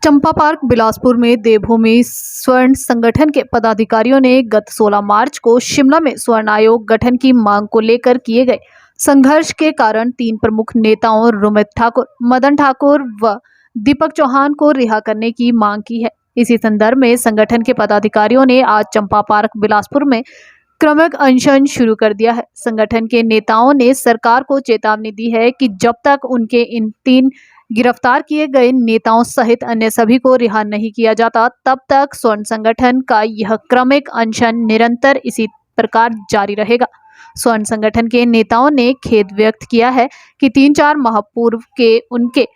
चंपा park Bilaspur में देवभूमि स्वर्ण संगठन के पदाधिकारियों ने गत 16 मार्च को शिमला में स्वर्ण आयोग गठन की मांग को लेकर किए गए संघर्ष के कारण 3 प्रमुख नेताओं रुमित ठाकुर, मदन ठाकुर व दीपक चौहान को रिहा करने की मांग की है। इसी संदर्भ में संगठन के पदाधिकारियों ने आज चंपा पार्क बिलासपुर में क्रमिक अनशन शुरू कर दिया है। संगठन के नेताओं ने सरकार को चेतावनी दी है कि जब तक उनके इन 3 गिरफ्तार किए गए नेताओं सहित अन्य सभी को रिहा नहीं किया जाता, तब तक स्वर्ण संगठन का यह क्रमिक अनशन निरंतर इसी प्रकार जारी रहेगा। स्वर्ण संगठन के नेताओं ने खेद व्यक्त किया है कि 3-4 माह पूर्व के उनके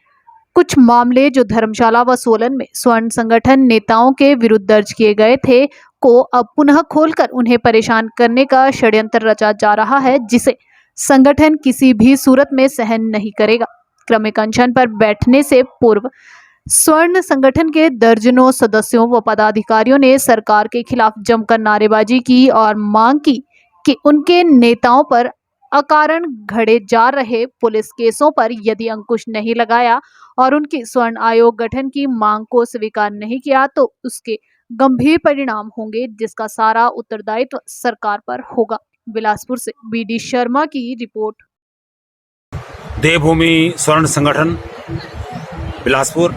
कुछ मामले जो धर्मशाला व सोलन में स्वर्ण संगठन नेताओं के विरुद्ध दर्ज किए गए थे को अब पुनः खोलकर उन्हें परेशान करने का षड्यंत्र रचा जा रहा है, जिसे संगठन किसी भी सूरत में सहन नहीं करेगा। क्रमिक अनशन पर बैठने से पूर्व स्वर्ण संगठन के दर्जनों सदस्यों व पदाधिकारियों ने सरकार के खिलाफ जमकर नारेबाजी की और मांग की कि उनके नेताओं पर अकारण घड़े जा रहे पुलिस केसों पर यदि अंकुश नहीं लगाया और उनकी स्वर्ण आयोग गठन की मांग को स्वीकार नहीं किया तो उसके गंभीर परिणाम होंगे, जिसका सारा उत्तरदायित्व सरकार पर होगा। बिलासपुर से बीडी शर्मा की रिपोर्ट। देवभूमि स्वर्ण संगठन बिलासपुर,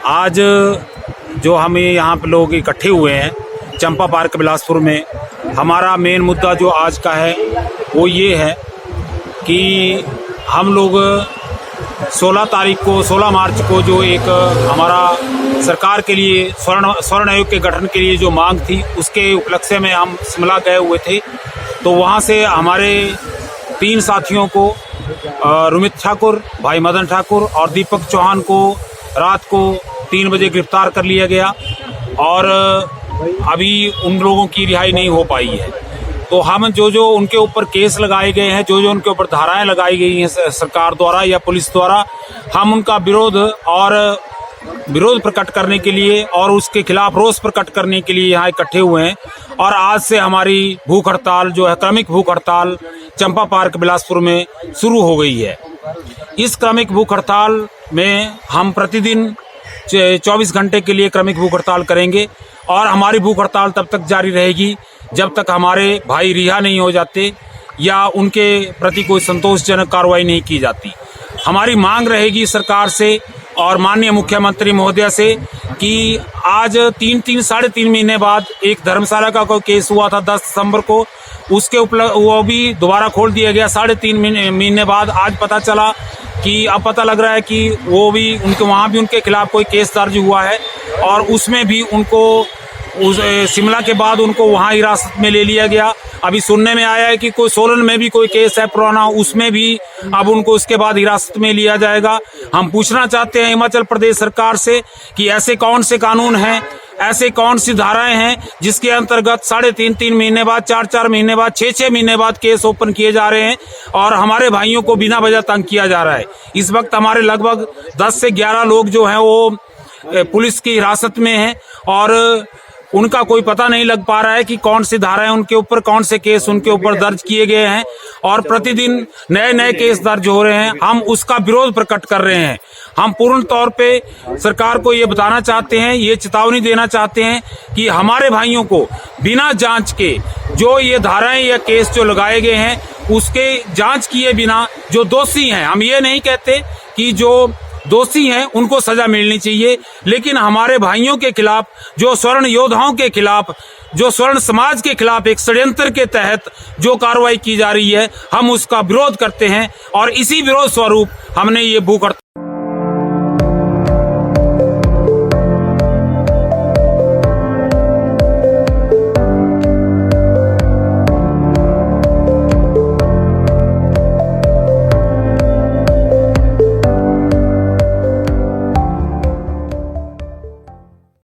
आज जो हम यहाँ पे लोग इकट्ठे हुए हैं चंपा पार्क बिलासपुर में, हमारा मेन मुद्दा जो आज का है वो ये है कि हम लोग 16 मार्च को जो एक हमारा सरकार के लिए स्वर्ण आयोग के गठन के लिए जो मांग थी, उसके उपलक्ष्य में हम शिमला गए हुए थे। तो वहाँ से हमारे 3 साथियों को, रुमित ठाकुर, भाई मदन ठाकुर और दीपक चौहान को रात को 3 बजे गिरफ्तार कर लिया गया और अभी उन लोगों की रिहाई नहीं हो पाई है। तो हम जो उनके ऊपर केस लगाए गए हैं, जो उनके ऊपर धाराएं लगाई गई हैं सरकार द्वारा या पुलिस द्वारा, हम उनका विरोध प्रकट करने के लिए और उसके खिलाफ रोष प्रकट करने के लिए यहाँ इकट्ठे हुए हैं। और आज से हमारी भूख हड़ताल जो है, क्रमिक भूख हड़ताल चंपा पार्क बिलासपुर में शुरू हो गई है। इस क्रमिक भूख हड़ताल में हम प्रतिदिन 24 घंटे के लिए क्रमिक भूख हड़ताल करेंगे और हमारी भूख हड़ताल तब तक जारी रहेगी जब तक हमारे भाई रिहा नहीं हो जाते या उनके प्रति कोई संतोषजनक कार्रवाई नहीं की जाती। हमारी मांग रहेगी सरकार से और माननीय मुख्यमंत्री महोदय से कि आज 3-3 महीने बाद एक धर्मशाला का कोई केस हुआ था 10 दिसंबर को, उसके वो भी दोबारा खोल दिया गया 3.5 महीने बाद। आज पता चला कि अब पता लग रहा है कि वो भी वहाँ भी उनके खिलाफ कोई केस दर्ज हुआ है और उसमें भी उनको शिमला के बाद उनको वहाँ हिरासत में ले लिया गया। अभी सुनने में आया है कि कोई सोलन में भी कोई केस है पुराना, उसमें भी अब उनको उसके बाद हिरासत में लिया जाएगा। हम पूछना चाहते हैं हिमाचल प्रदेश सरकार से कि ऐसे कौन से कानून हैं, ऐसे कौन सी धाराएं हैं जिसके अंतर्गत 3.5 महीने बाद, 4 महीने बाद, 6 महीने बाद केस ओपन किए जा रहे हैं और हमारे भाइयों को बिना वजह तंग किया जा रहा है। इस वक्त हमारे लगभग 10 से 11 लोग जो हैं वो पुलिस की हिरासत में हैं और उनका कोई पता नहीं लग पा रहा है कि कौन सी धाराएं उनके ऊपर, कौन से केस उनके ऊपर दर्ज किए गए हैं और प्रतिदिन नए केस दर्ज हो रहे हैं। हम उसका विरोध प्रकट कर रहे हैं। हम पूर्ण तौर पे सरकार को ये बताना चाहते हैं, ये चेतावनी देना चाहते हैं कि हमारे भाइयों को बिना जांच के जो ये धाराएं या केस जो लगाए गए हैं उसके जांच किए बिना जो दोषी हैं, हम ये नहीं कहते कि जो दोषी हैं उनको सजा मिलनी चाहिए, लेकिन हमारे भाइयों के खिलाफ, जो स्वर्ण योद्धाओं के खिलाफ, जो स्वर्ण समाज के खिलाफ एक षड्यंत्र के तहत जो कार्रवाई की जा रही है, हम उसका विरोध करते हैं और इसी विरोध स्वरूप हमने ये भूख हड़ताल